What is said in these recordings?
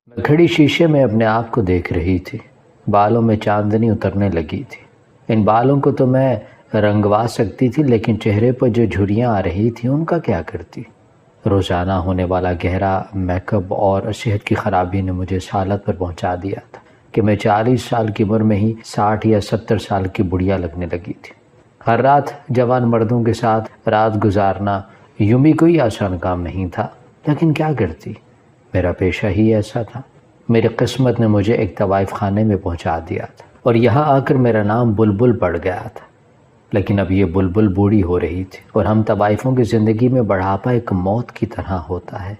میں کھڑی شیشے میں اپنے آپ کو دیکھ رہی تھی۔ بالوں میں چاندنی اترنے لگی تھی۔ ان بالوں کو تو میں رنگوا سکتی تھی، لیکن چہرے پر جو جھریاں آ رہی تھیں ان کا کیا کرتی؟ روزانہ ہونے والا گہرا میک اپ اور صحت کی خرابی نے مجھے اس حالت پر پہنچا دیا تھا کہ میں 40 سال کی عمر میں ہی 60 یا 70 سال کی بڑھیا لگنے لگی تھی۔ ہر رات جوان مردوں کے ساتھ رات گزارنا یوں بھی کوئی آسان کام نہیں تھا، لیکن کیا کرتی؟ میرا پیشہ ہی ایسا تھا۔ میری قسمت نے مجھے ایک طوائف خانے میں پہنچا دیا تھا اور یہاں آ کر میرا نام بلبل پڑ گیا تھا۔ لیکن اب یہ بلبل بوڑھی ہو رہی تھی اور ہم طوائفوں کی زندگی میں بڑھاپا ایک موت کی طرح ہوتا ہے۔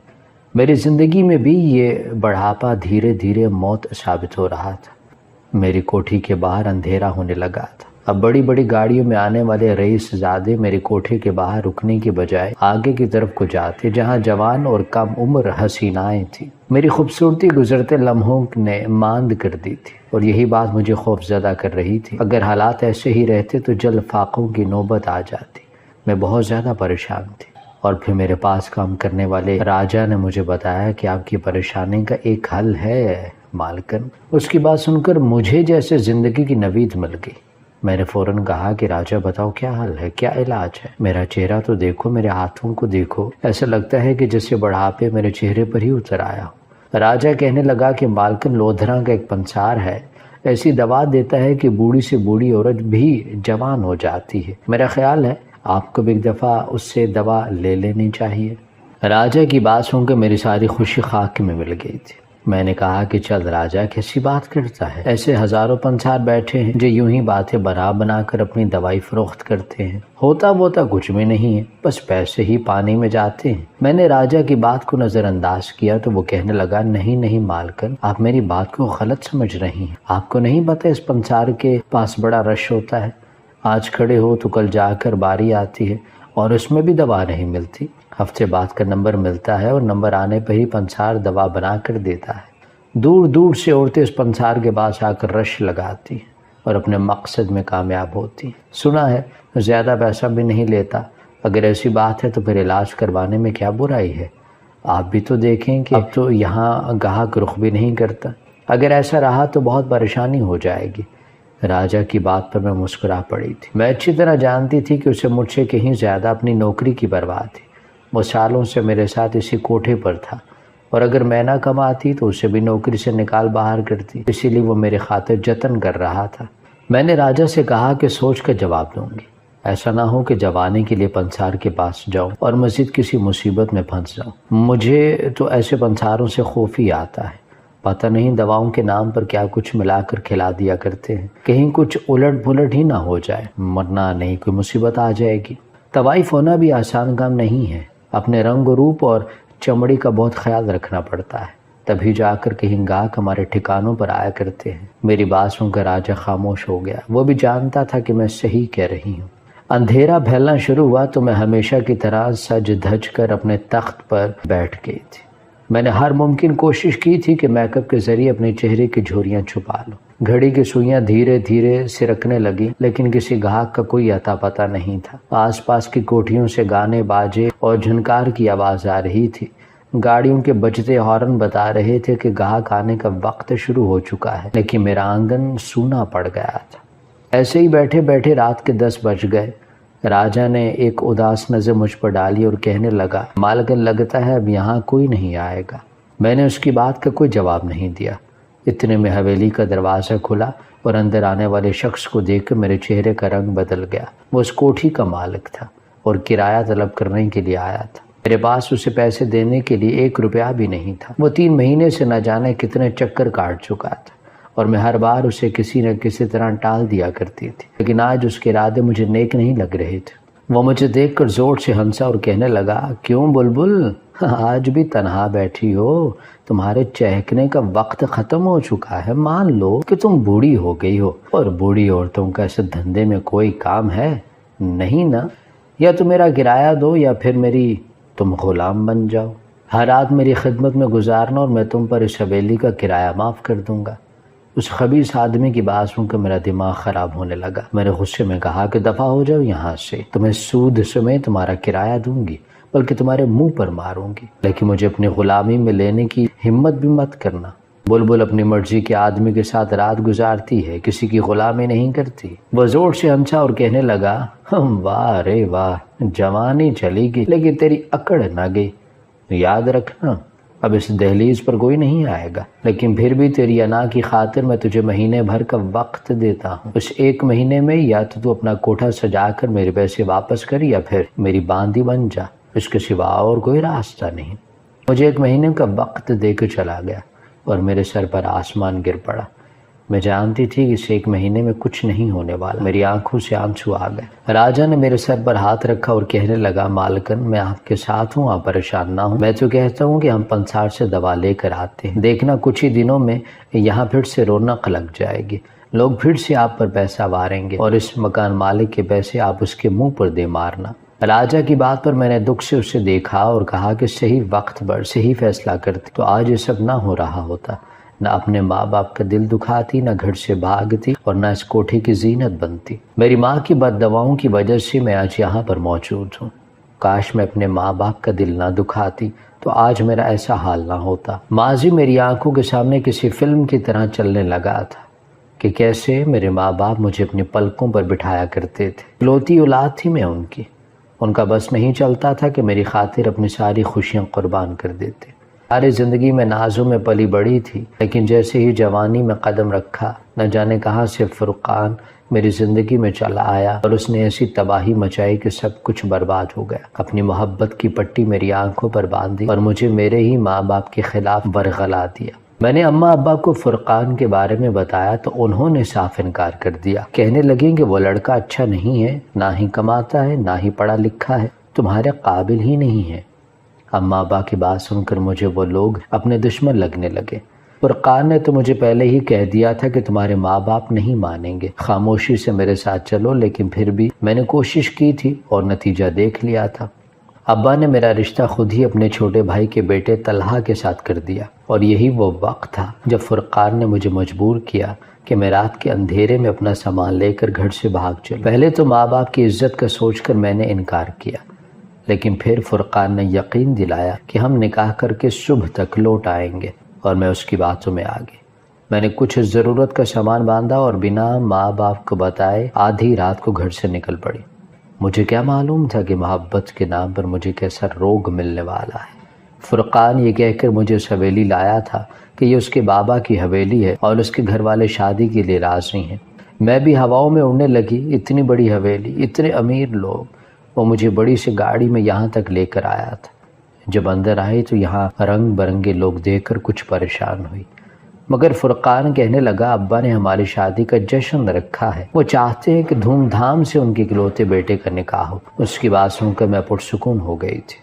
میری زندگی میں بھی یہ بڑھاپا دھیرے دھیرے موت ثابت ہو رہا تھا۔ میری کوٹھی کے باہر اندھیرا ہونے لگا تھا۔ اب بڑی بڑی گاڑیوں میں آنے والے رئیس زادے میرے کوٹھے کے باہر رکنے کی بجائے آگے کی طرف کو جاتے، جہاں جوان اور کم عمر حسینائیں تھیں۔ میری خوبصورتی گزرتے لمحوں نے ماند کر دی تھی اور یہی بات مجھے خوف زدہ کر رہی تھی۔ اگر حالات ایسے ہی رہتے تو جلد فاقوں کی نوبت آ جاتی۔ میں بہت زیادہ پریشان تھی اور پھر میرے پاس کام کرنے والے راجا نے مجھے بتایا کہ آپ کی پریشانی کا ایک حل ہے مالکن۔ اس کی بات سن کر مجھے جیسے زندگی کی نوید مل گئی۔ میں نے فوراً کہا کہ راجا بتاؤ کیا حل ہے، کیا علاج ہے؟ میرا چہرہ تو دیکھو، میرے ہاتھوں کو دیکھو، ایسا لگتا ہے کہ جیسے بڑھاپے میرے چہرے پر ہی اتر آیا ہو۔ راجا کہنے لگا کہ مالکن لودھرا کا ایک پنسار ہے، ایسی دوا دیتا ہے کہ بوڑھی سے بوڑھی عورت بھی جوان ہو جاتی ہے۔ میرا خیال ہے آپ کو بھی ایک دفعہ اس سے دوا لے لینی چاہیے۔ راجا کی بات سن کے میری ساری خوشی خاک میں مل گئی تھی۔ میں نے کہا کہ چل راجا، کیسی بات کرتا ہے؟ ایسے ہزاروں پنسار بیٹھے ہیں جو یوں ہی باتیں بنا کر اپنی دوائی فروخت کرتے ہیں، ہوتا کچھ بھی نہیں ہے، بس پیسے ہی پانی میں جاتے ہیں۔ میں نے راجا کی بات کو نظر انداز کیا تو وہ کہنے لگا، نہیں مالکن، آپ میری بات کو غلط سمجھ رہی ہیں۔ آپ کو نہیں پتہ اس پنسار کے پاس بڑا رش ہوتا ہے، آج کھڑے ہو تو کل جا کر باری آتی ہے اور اس میں بھی دوا نہیں ملتی۔ ہفتے بعد کا نمبر ملتا ہے اور نمبر آنے پر ہی پنسار دوا بنا کر دیتا ہے۔ دور دور سے عورتیں اس پنسار کے پاس آ کر رش لگاتی ہیں اور اپنے مقصد میں کامیاب ہوتی ہیں۔ سنا ہے زیادہ پیسہ بھی نہیں لیتا۔ اگر ایسی بات ہے تو پھر علاج کروانے میں کیا برائی ہے؟ آپ بھی تو دیکھیں کہ اب تو یہاں گاہک رخ بھی نہیں کرتا۔ اگر ایسا رہا تو بہت پریشانی ہو جائے گی۔ راجا کی بات پر میں مسکرا پڑی تھی۔ میں اچھی طرح جانتی تھی کہ اسے مجھ سے کہیں زیادہ اپنی نوکری کی پرواہ تھی۔ وہ سالوں سے میرے ساتھ اسی کوٹھے پر تھا اور اگر میں نہ کماتی تو اسے بھی نوکری سے نکال باہر کرتی، اسی لیے وہ میرے خاطر جتن کر رہا تھا۔ میں نے راجا سے کہا کہ سوچ کر جواب دوں گی، ایسا نہ ہو کہ جوانی کے لیے پنسار کے پاس جاؤں اور مزید کسی مصیبت میں پھنس جاؤں۔ مجھے تو ایسے پنساروں سے خوف ہی آتا ہے، پتہ نہیں دواؤں کے نام پر کیا کچھ ملا کر کھلا دیا کرتے ہیں، کہیں کچھ الٹ پھلٹ ہی نہ ہو جائے، مرنا نہیں کوئی مصیبت آ جائے گی۔ طوائف ہونا بھی آسان کام نہیں ہے، اپنے رنگ و روپ اور چمڑی کا بہت خیال رکھنا پڑتا ہے، تبھی جا کر کہیں گاہک ہمارے ٹھکانوں پر آیا کرتے ہیں۔ میری بات سن کر راجا خاموش ہو گیا۔ وہ بھی جانتا تھا کہ میں صحیح کہہ رہی ہوں۔ اندھیرا پھیلنا شروع ہوا تو میں ہمیشہ کی طرح سج دھج کر اپنے تخت پر بیٹھ گئی تھی۔ میں نے ہر ممکن کوشش کی تھی کہ میک اپ کے ذریعے اپنے چہرے کی جھریاں چھپا لوں۔ گھڑی کی سوئیاں دھیرے دھیرے سرکنے لگی، لیکن کسی گاہک کا کوئی اتا پتہ نہیں تھا۔ آس پاس کی کوٹھیوں سے گانے باجے اور جھنکار کی آواز آ رہی تھی۔ گاڑیوں کے بجتے ہارن بتا رہے تھے کہ گاہک آنے کا وقت شروع ہو چکا ہے، لیکن میرا آنگن سونا پڑ گیا تھا۔ ایسے ہی بیٹھے بیٹھے رات کے 10 بج گئے۔ راجا نے ایک اداس نظر مجھ پر ڈالی اور کہنے لگا، مالکن لگتا ہے اب یہاں کوئی نہیں آئے گا۔ میں نے اس کی بات کا کوئی جواب نہیں دیا۔ اتنے میں حویلی کا دروازہ کھلا اور اندر آنے والے شخص کو دیکھ کر میرے چہرے کا رنگ بدل گیا۔ وہ اس کوٹھی کا مالک تھا اور کرایہ طلب کرنے کے لیے آیا تھا۔ میرے پاس اسے پیسے دینے کے لیے 1 روپیہ بھی نہیں تھا۔ وہ 3 مہینے سے نہ جانے کتنے چکر کاٹ چکا تھا اور میں ہر بار اسے کسی نہ کسی طرح ٹال دیا کرتی تھی، لیکن آج اس کے ارادے مجھے نیک نہیں لگ رہے تھے۔ وہ مجھے دیکھ کر زور سے ہنسا اور کہنے لگا، کیوں بلبل، آج بھی تنہا بیٹھی ہو؟ تمہارے چہکنے کا وقت ختم ہو چکا ہے۔ مان لو کہ تم بوڑھی ہو گئی ہو، اور بوڑھی عورتوں کا اس دھندے میں کوئی کام ہے نہیں نا؟ یا تو میرا کرایہ دو یا پھر تم غلام بن جاؤ۔ ہر رات میری خدمت میں گزارنا اور میں تم پر اس حویلی کا کرایہ معاف کر دوں گا۔ اس خبیث آدمی کی بات سن کر میرا دماغ خراب ہونے لگا۔ میں نے غصے میں کہا کہ دفع ہو جاؤ یہاں سے، تمہیں سود سمیت تمہارا کرایہ دوں گی، بلکہ تمہارے منہ پر ماروں گی، لیکن مجھے اپنی غلامی میں لینے کی ہمت بھی مت کرنا۔ بلبل اپنی مرضی کے آدمی کے ساتھ رات گزارتی ہے، کسی کی غلامی نہیں کرتی۔ وہ زور سے ہنسا اور کہنے لگا، واہ رے واہ، جوانی چلی گئی لیکن تیری اکڑ نہ گئی۔ یاد رکھنا اب اس دہلیز پر کوئی نہیں آئے گا، لیکن پھر بھی تیری انا کی خاطر میں تجھے مہینے بھر کا وقت دیتا ہوں۔ اس ایک مہینے میں یا تو اپنا کوٹھا سجا کر میرے پیسے واپس کر یا پھر میری باندی بن جا، اس کے سوا اور کوئی راستہ نہیں۔ مجھے ایک مہینے کا وقت دے کے چلا گیا اور میرے سر پر آسمان گر پڑا۔ میں جانتی تھی کہ اس ایک مہینے میں کچھ نہیں ہونے والا۔ میری آنکھوں سے آنسو آ گئے۔ راجا نے میرے سر پر ہاتھ رکھا اور کہنے لگا، مالکن میں آپ کے ساتھ ہوں، آپ پریشان نہ ہوں۔ میں تو کہتا ہوں کہ ہم پنسار سے دوا لے کر آتے ہیں، دیکھنا کچھ ہی دنوں میں یہاں پھر سے رونق لگ جائے گی، لوگ پھر سے آپ پر پیسہ واریں گے اور اس مکان مالک کے پیسے آپ اس کے منہ پر دے مارنا۔ راجا کی بات پر میں نے دکھ سے اسے دیکھا اور کہا کہ صحیح وقت پر صحیح فیصلہ کرتے تو آج یہ سب نہ ہو رہا ہوتا، نہ اپنے ماں باپ کا دل دکھاتی، نہ گھر سے بھاگتی اور نہ اس کوٹھے کی زینت بنتی۔ میری ماں کی بد دعاؤں کی وجہ سے میں آج یہاں پر موجود ہوں۔ کاش میں اپنے ماں باپ کا دل نہ دکھاتی تو آج میرا ایسا حال نہ ہوتا۔ ماضی میری آنکھوں کے سامنے کسی فلم کی طرح چلنے لگا تھا کہ کیسے میرے ماں باپ مجھے اپنی پلکوں پر بٹھایا کرتے تھے۔ اکلوتی اولاد تھی میں ان کی، ان کا بس نہیں چلتا تھا کہ میری خاطر اپنی ساری خوشیاں قربان کر دیتے۔ ساری زندگی میں نازوں میں پلی بڑی تھی، لیکن جیسے ہی جوانی میں قدم رکھا، نہ جانے کہاں سے فرقان میری زندگی میں چلا آیا اور اس نے ایسی تباہی مچائی کہ سب کچھ برباد ہو گیا۔ اپنی محبت کی پٹی میری آنکھوں پر باندھی اور مجھے میرے ہی ماں باپ کے خلاف ورغلا دیا۔ میں نے اماں ابا کو فرقان کے بارے میں بتایا تو انہوں نے صاف انکار کر دیا، کہنے لگیں کہ وہ لڑکا اچھا نہیں ہے، نہ ہی کماتا ہے، نہ ہی پڑھا لکھا ہے، تمہارے قابل ہی نہیں ہے۔ اماں ابا کی بات سن کر مجھے وہ لوگ اپنے دشمن لگنے لگے۔ فرقان نے تو مجھے پہلے ہی کہہ دیا تھا کہ تمہارے ماں باپ نہیں مانیں گے، خاموشی سے میرے ساتھ چلو، لیکن پھر بھی میں نے کوشش کی تھی اور نتیجہ دیکھ لیا تھا۔ ابا نے میرا رشتہ خود ہی اپنے چھوٹے بھائی کے بیٹے طلحہ کے ساتھ کر دیا، اور یہی وہ وقت تھا جب فرقان نے مجھے مجبور کیا کہ میں رات کے اندھیرے میں اپنا سامان لے کر گھر سے بھاگ چلوں۔ پہلے تو ماں باپ کی عزت کا سوچ کر میں نے انکار کیا، لیکن پھر فرقان نے یقین دلایا کہ ہم نکاح کر کے صبح تک لوٹ آئیں گے، اور میں اس کی باتوں میں آ گئی۔ میں نے کچھ ضرورت کا سامان باندھا اور بنا ماں باپ کو بتائے آدھی رات کو گھر سے نکل پڑی۔ مجھے کیا معلوم تھا کہ محبت کے نام پر مجھے کیسا روگ ملنے والا ہے۔ فرقان یہ کہہ کر مجھے اس حویلی لایا تھا کہ یہ اس کے بابا کی حویلی ہے اور اس کے گھر والے شادی کے لیے راضی ہیں۔ میں بھی ہواؤں میں اڑنے لگی، اتنی بڑی حویلی، اتنے امیر لوگ۔ وہ مجھے بڑی سی گاڑی میں یہاں تک لے کر آیا تھا۔ جب اندر آئی تو یہاں رنگ برنگے لوگ دیکھ کر کچھ پریشان ہوئی، مگر فرقان کہنے لگا، ابا نے ہماری شادی کا جشن رکھا ہے، وہ چاہتے ہیں کہ دھوم دھام سے ان کے اکلوتے بیٹے کا نکاح ہو۔ اس کی بات سن کر میں پرسکون ہو گئی تھی۔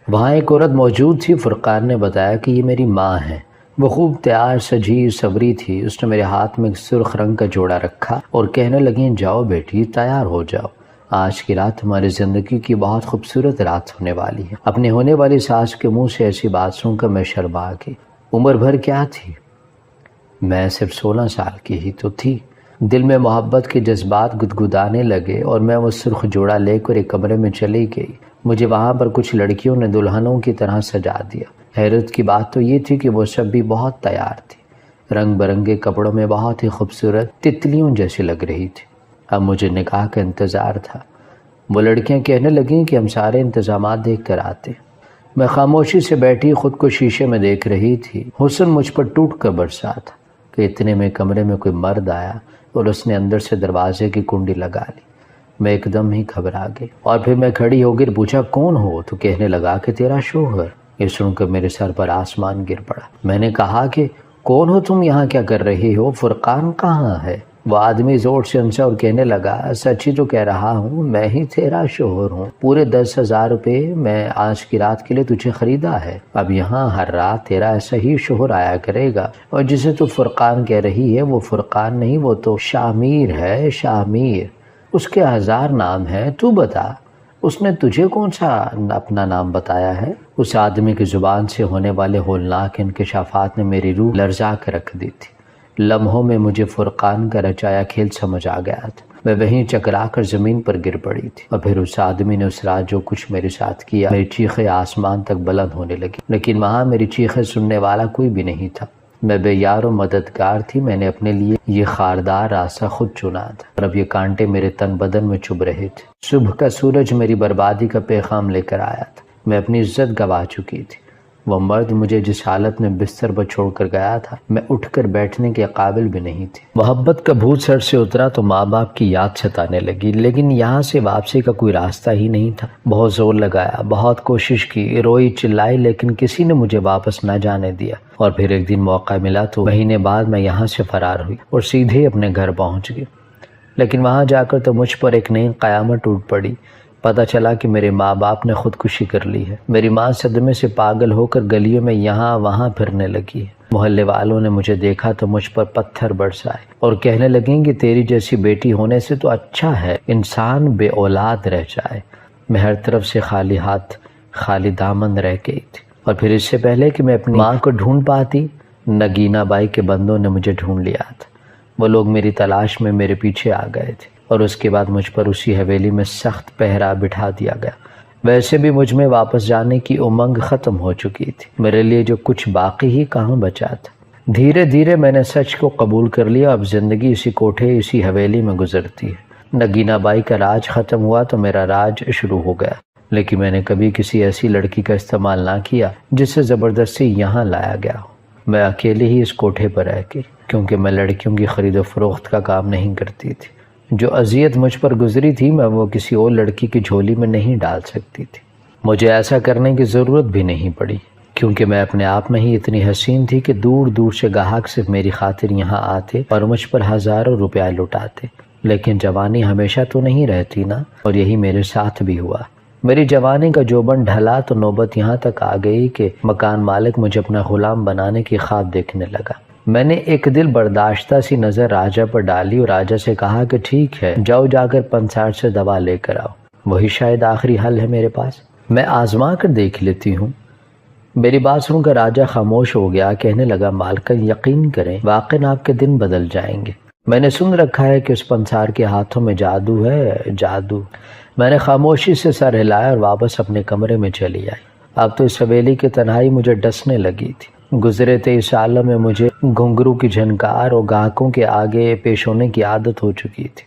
وہاں ایک عورت موجود تھی، فرقان نے بتایا کہ یہ میری ماں ہے۔ وہ خوب تیار سجی سوری تھی، اس نے میرے ہاتھ میں ایک سرخ رنگ کا جوڑا رکھا اور کہنے لگیں، جاؤ بیٹی تیار ہو جاؤ، آج کی رات ہماری زندگی کی بہت خوبصورت رات ہونے والی ہے۔ اپنے ہونے والی ساس کے منہ سے ایسی بات سن کر میں شرما گئی۔ عمر بھر کیا تھی، میں صرف 16 سال کی ہی تو تھی۔ دل میں محبت کے جذبات گدگدانے لگے اور میں وہ سرخ جوڑا لے کر ایک کمرے میں چلی گئی۔ مجھے وہاں پر کچھ لڑکیوں نے دلہنوں کی طرح سجا دیا۔ حیرت کی بات تو یہ تھی کہ وہ سب بھی بہت تیار تھی، رنگ برنگے کپڑوں میں بہت ہی خوبصورت تتلیوں جیسی لگ رہی تھی۔ اب مجھے نکاح کا انتظار تھا۔ وہ لڑکیاں کہنے لگیں کہ ہم سارے انتظامات دیکھ کر آتے۔ میں خاموشی سے بیٹھی خود کو شیشے میں دیکھ رہی تھی۔ حسن مجھ پر ٹوٹ کر برسا تھا کہ اتنے میں کمرے میں کوئی مرد آیا اور اس نے اندر سے دروازے کی کنڈی لگا لی۔ میں ایک دم ہی گھبرا گئی اور پھر میں کھڑی ہو کر پوچھا، کون ہو؟ تو کہنے لگا کہ تیرا شوہر۔ یہ سن کر میرے سر پر آسمان گر پڑا۔ میں نے کہا کہ کون ہو تم، یہاں کیا کر رہی ہو، فرقان کہاں ہے؟ وہ آدمی زور سے ہنسا اور کہنے لگا، سچی تو کہہ رہا ہوں، میں ہی تیرا شوہر ہوں۔ پورے 10,000 روپے میں آج کی رات کے لیے تجھے خریدا ہے۔ اب یہاں ہر رات تیرا ایسا ہی شوہر آیا کرے گا، اور جسے تو فرقان کہہ رہی ہے وہ فرقان نہیں، وہ تو شامیر ہے، شامیر۔ اس کے 1000 نام ہیں، تو بتا اس نے تجھے کون سا اپنا نام بتایا ہے؟ اس آدمی کی زبان سے ہونے والے ہولناک انکشافات نے میری روح لرزا کر رکھ دی تھی۔ لمحوں میں مجھے فرقان کا رچایا کھیل سمجھ آ گیا تھا۔ میں وہیں چکرا کر زمین پر گر پڑی تھی، اور پھر اس آدمی نے اس رات جو کچھ میرے ساتھ کیا، میری چیخیں آسمان تک بلند ہونے لگی، لیکن وہاں میری چیخیں سننے والا کوئی بھی نہیں تھا۔ میں بے یار و مددگار تھی، میں نے اپنے لیے یہ خاردار راستہ خود چنا تھا، اور اب یہ کانٹے میرے تن بدن میں چبھ رہے تھے۔ صبح کا سورج میری بربادی کا پیغام لے کر آیا تھا، میں اپنی عزت گوا چکی تھی۔ وہ مرد مجھے جس حالت میں بستر پر چھوڑ کر گیا تھا، میں اٹھ کر بیٹھنے کے قابل بھی نہیں تھی۔ محبت کا بھوت سر سے اترا تو ماں باپ کی یاد ستانے لگی، لیکن یہاں سے واپسی کا کوئی راستہ ہی نہیں تھا۔ بہت زور لگایا، بہت کوشش کی، روئی چلائی، لیکن کسی نے مجھے واپس نہ جانے دیا۔ اور پھر ایک دن موقع ملا تو مہینے بعد میں یہاں سے فرار ہوئی اور سیدھے اپنے گھر پہنچ گئی، لیکن وہاں جا کر تو مجھ پر ایک نئی قیامت ٹوٹ پڑی۔ پتہ چلا کہ میرے ماں باپ نے خودکشی کر لی ہے۔ میری ماں صدمے سے پاگل ہو کر گلیوں میں یہاں وہاں پھرنے لگی ہے۔ محلے والوں نے مجھے دیکھا تو مجھ پر پتھر برسائے اور کہنے لگیں کہ تیری جیسی بیٹی ہونے سے تو اچھا ہے انسان بے اولاد رہ جائے۔ میں ہر طرف سے خالی ہاتھ خالی دامن رہ گئی تھی، اور پھر اس سے پہلے کہ میں اپنی ماں کو ڈھونڈ پاتی، نگینا بائی کے بندوں نے مجھے ڈھونڈ لیا تھا۔ وہ لوگ میری تلاش میں میرے پیچھے آ گئے تھے، اور اس کے بعد مجھ پر اسی حویلی میں سخت پہرا بٹھا دیا گیا۔ ویسے بھی مجھ میں واپس جانے کی امنگ ختم ہو چکی تھی، میرے لیے جو کچھ باقی ہی کہاں بچا تھا۔ دھیرے دھیرے میں نے سچ کو قبول کر لیا، اب زندگی اسی کوٹھے اسی حویلی میں گزرتی ہے۔ نگینا بائی کا راج ختم ہوا تو میرا راج شروع ہو گیا، لیکن میں نے کبھی کسی ایسی لڑکی کا استعمال نہ کیا جس سے زبردستی یہاں لایا گیا ہو۔ میں اکیلے ہی اس کوٹھے پر رہ گئی، کیونکہ میں لڑکیوں کی خرید و فروخت کا کام نہیں کرتی تھی۔ جو اذیت مجھ پر گزری تھی میں وہ کسی اور لڑکی کی جھولی میں نہیں ڈال سکتی تھی۔ مجھے ایسا کرنے کی ضرورت بھی نہیں پڑی، کیونکہ میں اپنے آپ میں ہی اتنی حسین تھی کہ دور دور سے گاہک صرف میری خاطر یہاں آتے اور مجھ پر ہزاروں روپیہ لٹاتے۔ لیکن جوانی ہمیشہ تو نہیں رہتی نا، اور یہی میرے ساتھ بھی ہوا۔ میری جوانی کا جوبن ڈھلا تو نوبت یہاں تک آ گئی کہ مکان مالک مجھے اپنا غلام بنانے کی خواب دیکھنے لگا۔ میں نے ایک دل برداشتہ سی نظر راجہ پر ڈالی اور راجہ سے کہا کہ ٹھیک ہے، جاؤ جا کر پنسار سے دوا لے کر آؤ، وہی شاید آخری حل ہے میرے پاس، میں آزما کر دیکھ لیتی ہوں۔ میری بات سن کر راجہ خاموش ہو گیا، کہنے لگا مالکن یقین کریں واقعی آپ کے دن بدل جائیں گے۔ میں نے سن رکھا ہے کہ اس پنسار کے ہاتھوں میں جادو ہے، جادو۔ میں نے خاموشی سے سر ہلایا اور واپس اپنے کمرے میں چلی آئی۔ اب تو اس حویلی کی تنہائی مجھے ڈسنے لگی تھی۔ گزرے 23 سالوں میں مجھے گھنگرو کی جھنکار اور گاہکوں کے آگے پیش ہونے کی عادت ہو چکی تھی۔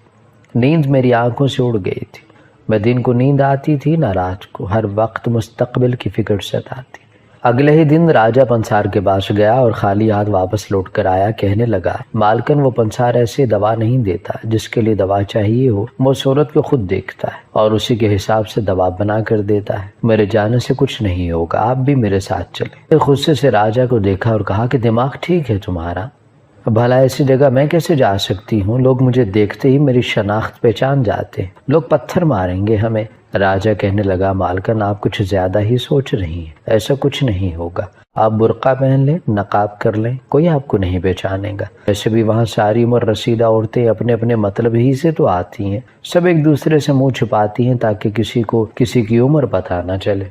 نیند میری آنکھوں سے اڑ گئی تھی۔ میں دن کو نیند آتی تھی نہ رات کو، ہر وقت مستقبل کی فکر ستاتی۔ اگلے ہی دن راجہ پنسار کے پاس گیا اور خالی ہاتھ واپس لوٹ کر آیا، کہنے لگا مالکن وہ پنسار ایسے دوا نہیں دیتا، جس کے لیے دوا چاہیے ہو وہ صورت کو خود دیکھتا ہے اور اسی کے حساب سے دوا بنا کر دیتا ہے۔ میرے جانے سے کچھ نہیں ہوگا، آپ بھی میرے ساتھ چلیں۔ غصے سے راجہ کو دیکھا اور کہا کہ دماغ ٹھیک ہے تمہارا؟ بھلا ایسی جگہ میں کیسے جا سکتی ہوں؟ لوگ مجھے دیکھتے ہی میری شناخت پہچان جاتے ہیں، لوگ پتھر ماریں گے ہمیں۔ راجہ کہنے لگا مالکن آپ کچھ زیادہ ہی سوچ رہی ہیں، ایسا کچھ نہیں ہوگا، آپ برقع پہن لیں، نقاب کر لیں، کوئی آپ کو نہیں پہچانے گا۔ ویسے بھی وہاں ساری عمر رسیدہ عورتیں اپنے اپنے مطلب ہی سے تو آتی ہیں، سب ایک دوسرے سے منہ چھپاتی ہیں تاکہ کسی کو کسی کی عمر پتہ نہ چلے۔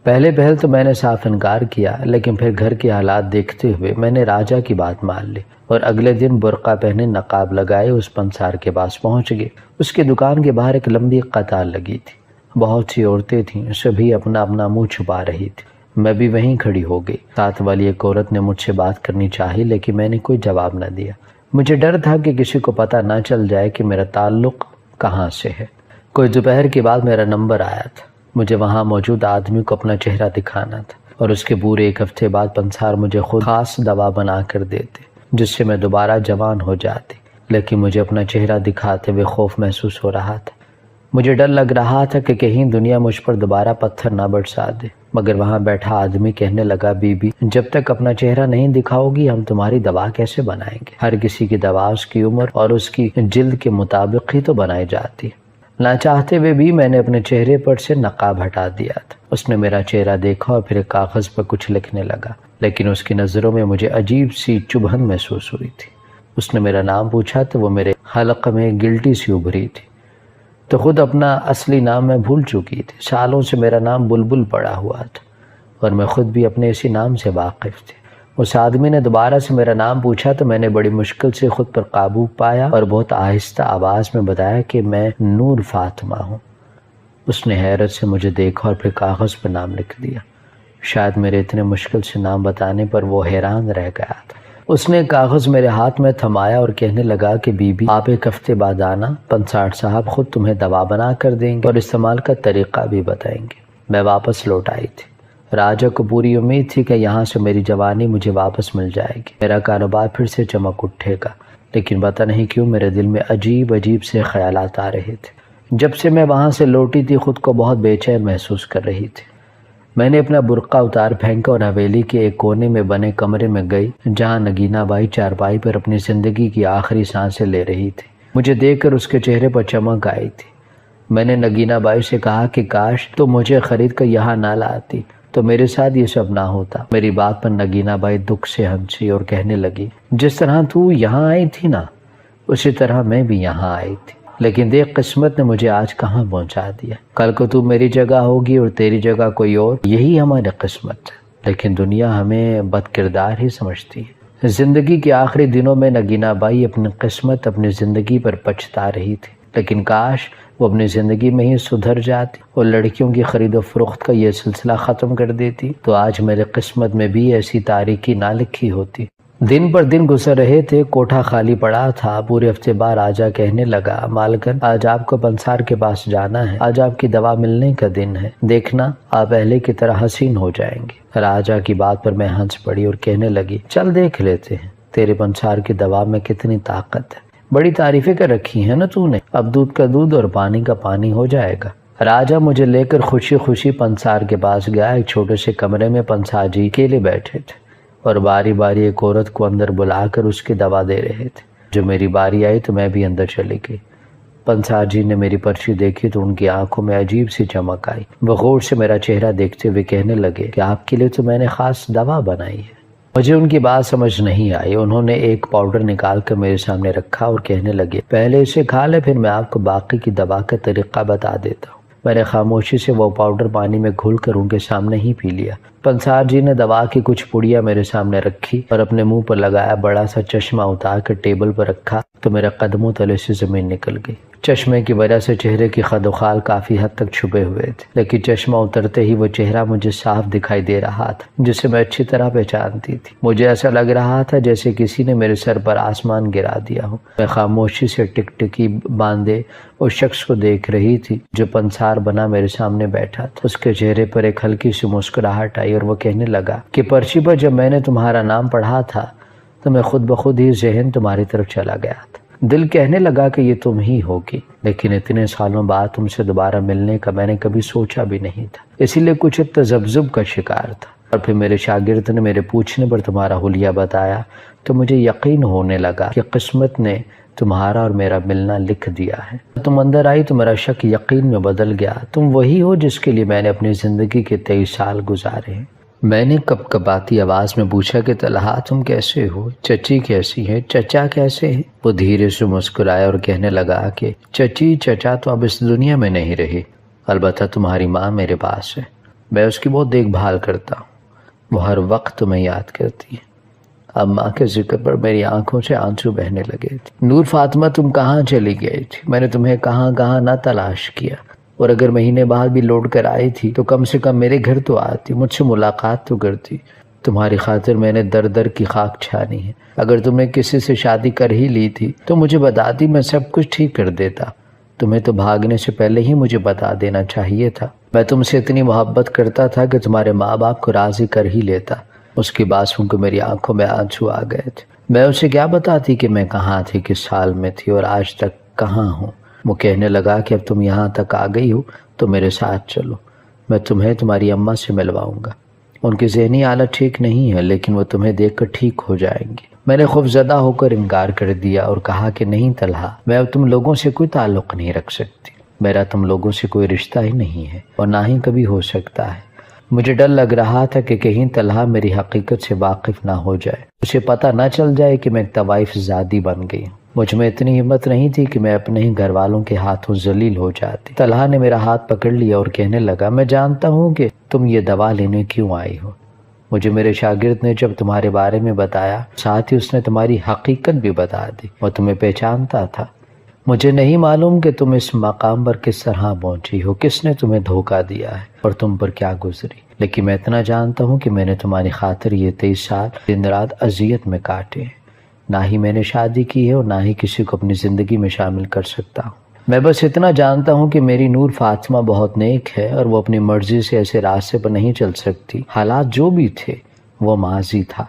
پہل تو میں نے صاف انکار کیا، لیکن پھر گھر کے حالات دیکھتے ہوئے میں نے راجہ کی بات مان لی اور اگلے دن برقع پہنے نقاب لگائے اس پنسار کے پاس پہنچ گئے۔ اس کی دکان کے باہر ایک لمبی قطار لگی تھی، بہت سی عورتیں تھیں، سبھی اپنا اپنا منہ چھپا رہی تھی۔ میں بھی وہیں کھڑی ہو گئی۔ ساتھ والی ایک عورت نے مجھ سے بات کرنی چاہی، لیکن میں نے کوئی جواب نہ دیا۔ مجھے ڈر تھا کہ کسی کو پتہ نہ چل جائے کہ میرا تعلق کہاں سے ہے۔ کوئی دوپہر کے بعد میرا نمبر آیا تھا، مجھے وہاں موجود آدمی کو اپنا چہرہ دکھانا تھا اور اس کے پورے ایک ہفتے بعد پنسار مجھے خود خاص دوا بنا کر دیتے جس سے میں دوبارہ جوان ہو جاتی، لیکن مجھے اپنا چہرہ دکھاتے ہوئے خوف محسوس ہو رہا تھا۔ مجھے ڈر لگ رہا تھا کہ کہیں دنیا مجھ پر دوبارہ پتھر نہ برسا دے، مگر وہاں بیٹھا آدمی کہنے لگا بی بی جب تک اپنا چہرہ نہیں دکھاؤ گی ہم تمہاری دوا کیسے بنائیں گے؟ ہر کسی کی دوا اس کی عمر اور اس کی جلد کے مطابق ہی تو بنائی جاتی۔ نہ چاہتے ہوئے بھی میں نے اپنے چہرے پر سے نقاب ہٹا دیا تھا۔ اس نے میرا چہرہ دیکھا اور پھر ایک کاغذ پر کچھ لکھنے لگا، لیکن اس کی نظروں میں مجھے عجیب سی چبھن محسوس ہوئی تھی۔ اس نے میرا نام پوچھا تو وہ میرے حلق میں گلٹی سی ابھری تھی، تو خود اپنا اصلی نام میں بھول چکی تھی۔ سالوں سے میرا نام بلبل پڑا ہوا تھا اور میں خود بھی اپنے اسی نام سے واقف تھی۔ اس آدمی نے دوبارہ سے میرا نام پوچھا تو میں نے بڑی مشکل سے خود پر قابو پایا اور بہت آہستہ آواز میں بتایا کہ میں نور فاطمہ ہوں۔ اس نے حیرت سے مجھے دیکھا اور پھر کاغذ پر نام لکھ دیا۔ شاید میرے اتنے مشکل سے نام بتانے پر وہ حیران رہ گیا تھا۔ اس نے کاغذ میرے ہاتھ میں تھمایا اور کہنے لگا کہ بی بی آپ ایک ہفتے بعد آنا، پنساڑ صاحب خود تمہیں دوا بنا کر دیں گے اور استعمال کا طریقہ بھی بتائیں گے۔ میں واپس لوٹ آئی تھی۔ راجہ کو پوری امید تھی کہ یہاں سے میری جوانی مجھے واپس مل جائے گی، میرا کاروبار پھر سے چمک اٹھے گا، لیکن پتہ نہیں کیوں میرے دل میں عجیب عجیب سے خیالات آ رہے تھے۔ جب سے میں وہاں سے لوٹی تھی خود کو بہت بے چین محسوس کر رہی تھی۔ میں نے اپنا برقع اتار پھینکا اور حویلی کے ایک کونے میں بنے کمرے میں گئی جہاں نگینہ بائی چارپائی پر اپنی زندگی کی آخری سانسیں لے رہی تھی۔ مجھے دیکھ کر اس کے چہرے پر چمک آئی تھی۔ میں نے نگینہ بائی سے کہا کہ کاش تو مجھے خرید کر یہاں نہ لاتی تو میرے ساتھ یہ سب نہ ہوتا۔ میری بات پر نگینہ بائی دکھ سے ہنسی اور کہنے لگی، جس طرح تو یہاں آئی تھی نا اسی طرح میں بھی یہاں آئی تھی، لیکن دیکھ قسمت نے مجھے آج کہاں پہنچا دیا۔ کل کو تو میری جگہ ہوگی اور تیری جگہ کوئی اور، یہی ہماری قسمت ہے، لیکن دنیا ہمیں بد کردار ہی سمجھتی ہے۔ زندگی کے آخری دنوں میں نگینہ بائی اپنی قسمت اپنی زندگی پر پچھتا رہی تھی، لیکن کاش وہ اپنی زندگی میں ہی سدھر جاتی اور لڑکیوں کی خرید و فروخت کا یہ سلسلہ ختم کر دیتی تو آج میرے قسمت میں بھی ایسی تاریکی نہ لکھی ہوتی۔ دن پر دن گزر رہے تھے، کوٹھا خالی پڑا تھا۔ پورے ہفتے بعد راجہ کہنے لگا، مالکن آج آپ کو پنسار کے پاس جانا ہے، آج آپ کی دوا ملنے کا دن ہے، دیکھنا آپ پہلے کی طرح حسین ہو جائیں گے۔ راجہ کی بات پر میں ہنس پڑی اور کہنے لگی، چل دیکھ لیتے ہیں تیرے پنسار کی دوا میں کتنی طاقت ہے، بڑی تعریفیں کر رکھی ہیں نا تو نے، اب دودھ کا دودھ اور پانی کا پانی ہو جائے گا۔ راجہ مجھے لے کر خوشی خوشی پنسار کے پاس گیا۔ ایک چھوٹے سے کمرے میں پنسار جی اکیلے بیٹھے تھے اور باری باری ایک عورت کو اندر بلا کر اس کی دوا دے رہے تھے۔ جو میری باری آئی تو میں بھی اندر چلی گئی۔ پنسار جی نے میری پرچی دیکھی تو ان کی آنکھوں میں عجیب سی چمک آئی۔ وہ غور سے میرا چہرہ دیکھتے ہوئے کہنے لگے کہ آپ کے لیے تو میں نے خاص دوا بنائی ہے۔ مجھے ان کی بات سمجھ نہیں آئی۔ انہوں نے ایک پاؤڈر نکال کر میرے سامنے رکھا اور کہنے لگے، پہلے اسے کھا لے پھر میں آپ کو باقی کی دوا کا طریقہ بتا دیتا ہوں۔ میں نے خاموشی سے وہ پاؤڈر پانی میں گھول کر ان کے سامنے ہی پی لیا۔ پنسار جی نے دوا کی کچھ پڑیاں میرے سامنے رکھی اور اپنے منہ پر لگایا، بڑا سا چشمہ اتار کر ٹیبل پر رکھا تو میرے قدموں تلے سے زمین نکل گئی۔ چشمے کی وجہ سے چہرے کی خد و خال کافی حد تک چھپے ہوئے تھے، لیکن چشمہ اترتے ہی وہ چہرہ مجھے صاف دکھائی دے رہا تھا جسے میں اچھی طرح پہچانتی تھی۔ مجھے ایسا لگ رہا تھا جیسے کسی نے میرے سر پر آسمان گرا دیا ہو۔ میں خاموشی سے ٹکٹکی باندھے اس شخص کو دیکھ رہی تھی جو پنسار بنا میرے سامنے بیٹھا تھا۔ اس کے چہرے پر ایک ہلکی سی مسکراہٹ آئی اور وہ کہنے لگا کہ پرچی پر جب میں نے تمہارا نام پڑھا تھا تو میں خود بخود ہی ذہن تمہاری طرف چلا گیا تھا۔ دل کہنے لگا کہ یہ تم ہی ہوگی، لیکن اتنے سالوں بعد تم سے دوبارہ ملنے کا میں نے کبھی سوچا بھی نہیں تھا، اسی لیے کچھ تذبذب کا شکار تھا۔ اور پھر میرے شاگرد نے میرے پوچھنے پر تمہارا حلیہ بتایا تو مجھے یقین ہونے لگا کہ قسمت نے تمہارا اور میرا ملنا لکھ دیا ہے۔ تم اندر آئی تو میرا شک یقین میں بدل گیا۔ تم وہی ہو جس کے لیے میں نے اپنی زندگی کے 23 سال گزارے ہیں۔ میں نے کپ کپاتی آواز میں پوچھا کہ طلحہ تم کیسے ہو، چچی کیسی ہے، چچا کیسے ہیں؟ وہ دھیرے سے مسکرایا اور کہنے لگا کہ چچی چچا تو اب اس دنیا میں نہیں رہی، البتہ تمہاری ماں میرے پاس ہے، میں اس کی بہت دیکھ بھال کرتا ہوں، وہ ہر وقت تمہیں یاد کرتی ہے۔ اب ماں کے ذکر پر میری آنکھوں سے آنسو بہنے لگے تھے۔ نور فاطمہ تم کہاں چلی گئی تھی؟ میں نے تمہیں کہاں کہاں نہ تلاش کیا، اور اگر مہینے بعد بھی لوٹ کر آئی تھی تو کم سے کم میرے گھر تو آتی، مجھ سے ملاقات تو کرتی۔ تمہاری خاطر میں نے در در کی خاک چھانی ہے۔ اگر تم نے کسی سے شادی کر ہی لی تھی تو مجھے بتاتی، میں سب کچھ ٹھیک کر دیتا۔ تمہیں تو بھاگنے سے پہلے ہی مجھے بتا دینا چاہیے تھا۔ میں تم سے اتنی محبت کرتا تھا کہ تمہارے ماں باپ کو راضی کر ہی لیتا۔ اس کی بات سن کے میری آنکھوں میں آنسو آ گئے تھے۔ میں اسے کیا بتاتی کہ میں کہاں تھی، کس حال میں تھی اور آج تک کہاں ہوں۔ وہ کہنے لگا کہ اب تم یہاں تک آ گئی ہو تو میرے ساتھ چلو، میں تمہیں تمہاری اماں سے ملواؤں گا۔ ان کی ذہنی حالت ٹھیک نہیں ہے لیکن وہ تمہیں دیکھ کر ٹھیک ہو جائیں گی۔ میں نے خوف زدہ ہو کر انکار کر دیا اور کہا کہ نہیں طلحہ، میں اب تم لوگوں سے کوئی تعلق نہیں رکھ سکتی، میرا تم لوگوں سے کوئی رشتہ ہی نہیں ہے اور نہ ہی کبھی ہو سکتا ہے۔ مجھے ڈر لگ رہا تھا کہ کہیں طلحہ میری حقیقت سے واقف نہ ہو جائے، اسے پتہ نہ چل جائے کہ میں ایک طوائف زادی بن گئی ہوں۔ مجھ میں اتنی ہمت نہیں تھی کہ میں اپنے ہی گھر والوں کے ہاتھوں ذلیل ہو جاتی۔ طلحہ نے میرا ہاتھ پکڑ لیا اور کہنے لگا، میں جانتا ہوں کہ تم یہ دوا لینے کیوں آئی ہو، مجھے میرے شاگرد نے جب تمہارے بارے میں بتایا، ساتھ ہی اس نے تمہاری حقیقت بھی بتا دی، وہ تمہیں پہچانتا تھا۔ مجھے نہیں معلوم کہ تم اس مقام پر کس طرح پہنچی ہو، کس نے تمہیں دھوکہ دیا ہے اور تم پر کیا گزری، لیکن میں اتنا جانتا ہوں کہ میں نے تمہاری خاطر یہ 23 سال دن رات اذیت میں کاٹے ہیں۔ نہ ہی میں نے شادی کی ہے اور نہ ہی کسی کو اپنی زندگی میں شامل کر سکتا ہوں۔ میں بس اتنا جانتا ہوں کہ میری نور فاطمہ بہت نیک ہے اور وہ اپنی مرضی سے ایسے راستے پر نہیں چل سکتی۔ حالات جو بھی تھے وہ ماضی تھا،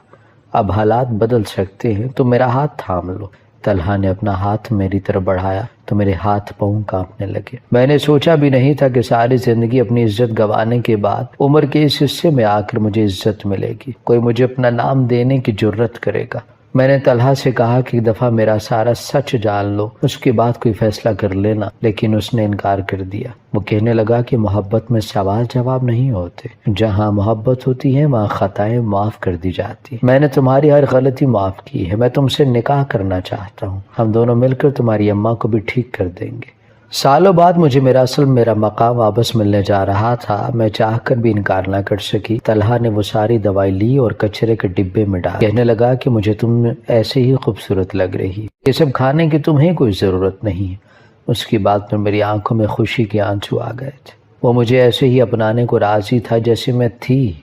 اب حالات بدل سکتے ہیں، تو میرا ہاتھ تھام لو۔ طلحہ نے اپنا ہاتھ میری طرف بڑھایا تو میرے ہاتھ پاؤں کانپنے لگے۔ میں نے سوچا بھی نہیں تھا کہ ساری زندگی اپنی عزت گنوانے کے بعد عمر کے اس حصے میں آ کر مجھے عزت ملے گی، کوئی مجھے اپنا نام دینے کی جرت کرے گا۔ میں نے طلحہ سے کہا کہ ایک دفعہ میرا سارا سچ جان لو، اس کے بعد کوئی فیصلہ کر لینا، لیکن اس نے انکار کر دیا۔ وہ کہنے لگا کہ محبت میں سوال جواب نہیں ہوتے، جہاں محبت ہوتی ہے وہاں خطائیں معاف کر دی جاتی۔ میں نے تمہاری ہر غلطی معاف کی ہے، میں تم سے نکاح کرنا چاہتا ہوں، ہم دونوں مل کر تمہاری اماں کو بھی ٹھیک کر دیں گے۔ سالوں بعد مجھے میرا مقام واپس ملنے جا رہا تھا، میں چاہ کر بھی انکار نہ کر سکی۔ طلحہ نے وہ ساری دوائی لی اور کچرے کے ڈبے میں ڈال، کہنے لگا کہ مجھے تم ایسے ہی خوبصورت لگ رہی، یہ سب کھانے کی تمہیں کوئی ضرورت نہیں۔ اس کی بات پر میری آنکھوں میں خوشی کے آنسو آ گئے تھے۔ وہ مجھے ایسے ہی اپنانے کو راضی تھا جیسے میں تھی۔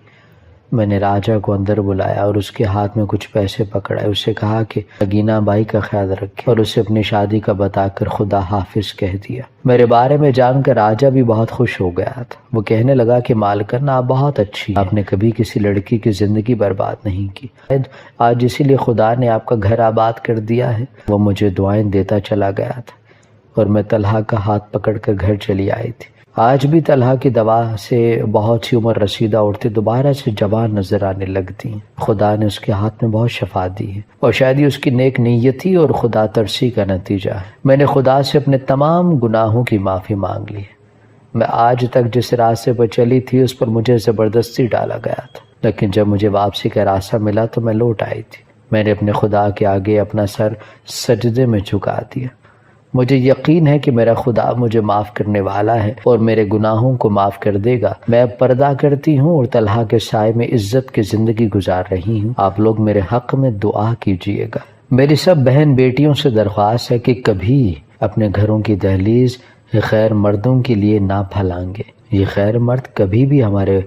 میں نے راجہ کو اندر بلایا اور اس کے ہاتھ میں کچھ پیسے پکڑائے، اسے کہا کہ نگینا بائی کا خیال رکھے اور اسے اپنی شادی کا بتا کر خدا حافظ کہہ دیا۔ میرے بارے میں جان کر راجہ بھی بہت خوش ہو گیا تھا۔ وہ کہنے لگا کہ مالکن آپ بہت اچھی، آپ نے کبھی کسی لڑکی کی زندگی برباد نہیں کی، آج اسی لیے خدا نے آپ کا گھر آباد کر دیا ہے۔ وہ مجھے دعائیں دیتا چلا گیا تھا اور میں طلحہ کا ہاتھ پکڑ کر گھر چلی آئی تھی۔ آج بھی طلحہ کی دوا سے بہت سی عمر رسیدہ عورتیں دوبارہ سے جوان نظر آنے لگتی ہیں۔ خدا نے اس کے ہاتھ میں بہت شفا دی ہے اور شاید یہ اس کی نیک نیتی اور خدا ترسی کا نتیجہ ہے۔ میں نے خدا سے اپنے تمام گناہوں کی معافی مانگ لی ہے۔ میں آج تک جس راستے پر چلی تھی اس پر مجھے زبردستی ڈالا گیا تھا، لیکن جب مجھے واپسی کا راستہ ملا تو میں لوٹ آئی تھی۔ میں نے اپنے خدا کے آگے اپنا سر سجدے میں جھکا دیا۔ مجھے یقین ہے کہ میرا خدا مجھے معاف کرنے والا ہے اور میرے گناہوں کو معاف کر دے گا۔ میں اب پردہ کرتی ہوں اور طلحہ کے سائے میں عزت کی زندگی گزار رہی ہوں۔ آپ لوگ میرے حق میں دعا کیجیے گا۔ میری سب بہن بیٹیوں سے درخواست ہے کہ کبھی اپنے گھروں کی دہلیز غیر مردوں کے لیے نہ پھلانگے۔ یہ غیر مرد کبھی بھی ہمارے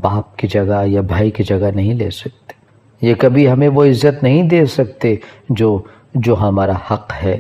باپ کی جگہ یا بھائی کی جگہ نہیں لے سکتے، یہ کبھی ہمیں وہ عزت نہیں دے سکتے جو ہمارا حق ہے۔